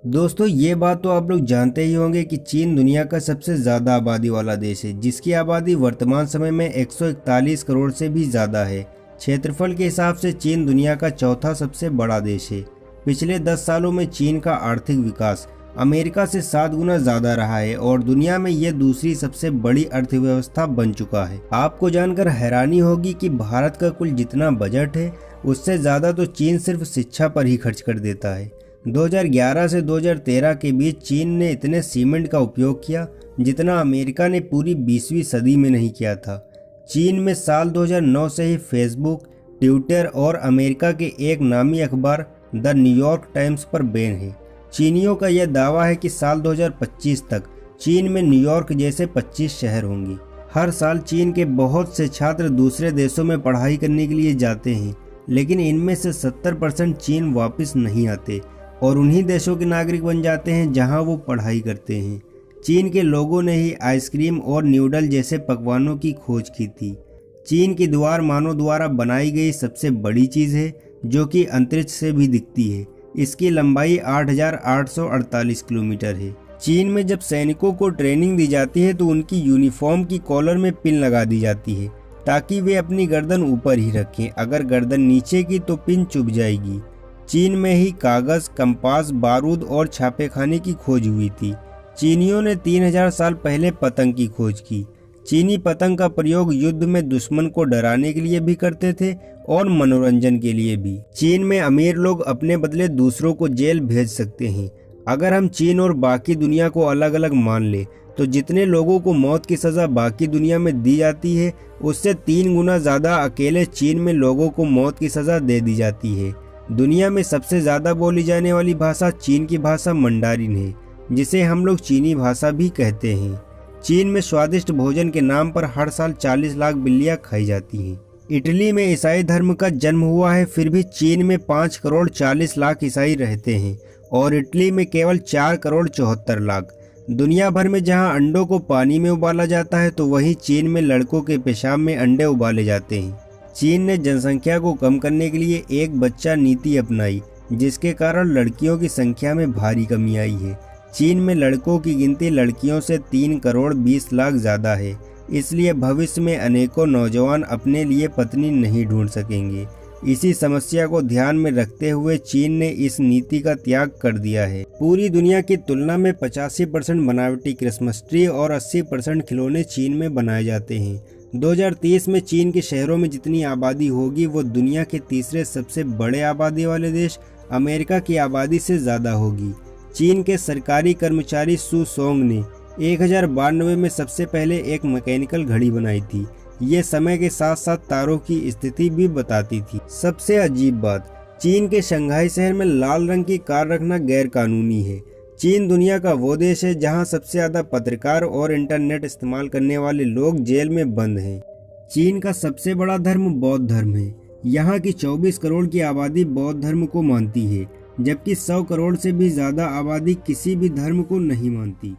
दोस्तों ये बात तो आप लोग जानते ही होंगे कि चीन दुनिया का सबसे ज़्यादा आबादी वाला देश है, जिसकी आबादी वर्तमान समय में 141 करोड़ से भी ज़्यादा है। क्षेत्रफल के हिसाब से चीन दुनिया का चौथा सबसे बड़ा देश है। पिछले 10 सालों में चीन का आर्थिक विकास अमेरिका से 7 गुना ज़्यादा रहा है और दुनिया में यह दूसरी सबसे बड़ी अर्थव्यवस्था बन चुका है। आपको जानकर हैरानी होगी कि भारत का कुल जितना बजट है उससे ज़्यादा तो चीन सिर्फ शिक्षा पर ही खर्च कर देता है। 2011 से 2013 के बीच चीन ने इतने सीमेंट का उपयोग किया जितना अमेरिका ने पूरी 20वीं सदी में नहीं किया था। चीन में साल 2009 से ही फेसबुक, ट्विटर और अमेरिका के एक नामी अखबार द न्यूयॉर्क टाइम्स पर बैन है। चीनियों का यह दावा है कि साल 2025 तक चीन में न्यूयॉर्क जैसे 25 शहर होंगे। हर साल चीन के बहुत से छात्र दूसरे देशों में पढ़ाई करने के लिए जाते हैं, लेकिन इनमें से 70% चीन वापस नहीं आते और उन्हीं देशों के नागरिक बन जाते हैं जहां वो पढ़ाई करते हैं। चीन के लोगों ने ही आइसक्रीम और न्यूडल जैसे पकवानों की खोज की थी। चीन की दीवार मानव द्वारा बनाई गई सबसे बड़ी चीज़ है, जो कि अंतरिक्ष से भी दिखती है। इसकी लंबाई 8,848 किलोमीटर है। चीन में जब सैनिकों को ट्रेनिंग दी जाती है तो उनकी यूनिफॉर्म की कॉलर में पिन लगा दी जाती है ताकि वे अपनी गर्दन ऊपर ही रखें। अगर गर्दन नीचे की तो पिन चुभ जाएगी। चीन में ही कागज, कंपास, बारूद और छापेखाने की खोज हुई थी। चीनियों ने 3000 साल पहले पतंग की खोज की। चीनी पतंग का प्रयोग युद्ध में दुश्मन को डराने के लिए भी करते थे और मनोरंजन के लिए भी। चीन में अमीर लोग अपने बदले दूसरों को जेल भेज सकते हैं। अगर हम चीन और बाकी दुनिया को अलग अलग मान ले तो जितने लोगों को मौत की सज़ा बाकी दुनिया में दी जाती है उससे 3 गुना ज़्यादा अकेले चीन में लोगों को मौत की सज़ा दे दी जाती है। दुनिया में सबसे ज़्यादा बोली जाने वाली भाषा चीन की भाषा मंडारिन है, जिसे हम लोग चीनी भाषा भी कहते हैं। चीन में स्वादिष्ट भोजन के नाम पर हर साल 40 लाख बिल्लियाँ खाई जाती हैं। इटली में ईसाई धर्म का जन्म हुआ है, फिर भी चीन में 5 करोड़ 40 लाख ईसाई रहते हैं और इटली में केवल 4 करोड़ 74 लाख। दुनिया भर में जहां अंडों को पानी में उबाला जाता है तो वहीं चीन में लड़कों के पेशाब में अंडे उबाले जाते हैं। चीन ने जनसंख्या को कम करने के लिए एक बच्चा नीति अपनाई, जिसके कारण लड़कियों की संख्या में भारी कमी आई है। चीन में लड़कों की गिनती लड़कियों से 3 करोड़ 20 लाख ज़्यादा है, इसलिए भविष्य में अनेकों नौजवान अपने लिए पत्नी नहीं ढूंढ सकेंगे। इसी समस्या को ध्यान में रखते हुए चीन ने इस नीति का त्याग कर दिया है। पूरी दुनिया की तुलना में 85% बनावटी क्रिसमस ट्री और 80% खिलौने चीन में बनाए जाते हैं। 2030 में चीन के शहरों में जितनी आबादी होगी वो दुनिया के तीसरे सबसे बड़े आबादी वाले देश अमेरिका की आबादी से ज़्यादा होगी। चीन के सरकारी कर्मचारी सु सोंग ने 1092 में सबसे पहले एक मैकेनिकल घड़ी बनाई थी। ये समय के साथ साथ तारों की स्थिति भी बताती थी। सबसे अजीब बात, चीन के शंघाई शहर में लाल रंग की कार रखना गैर कानूनी है। चीन दुनिया का वो देश है जहां सबसे ज़्यादा पत्रकार और इंटरनेट इस्तेमाल करने वाले लोग जेल में बंद हैं। चीन का सबसे बड़ा धर्म बौद्ध धर्म है। यहाँ की 24 करोड़ की आबादी बौद्ध धर्म को मानती है, जबकि 100 करोड़ से भी ज़्यादा आबादी किसी भी धर्म को नहीं मानती।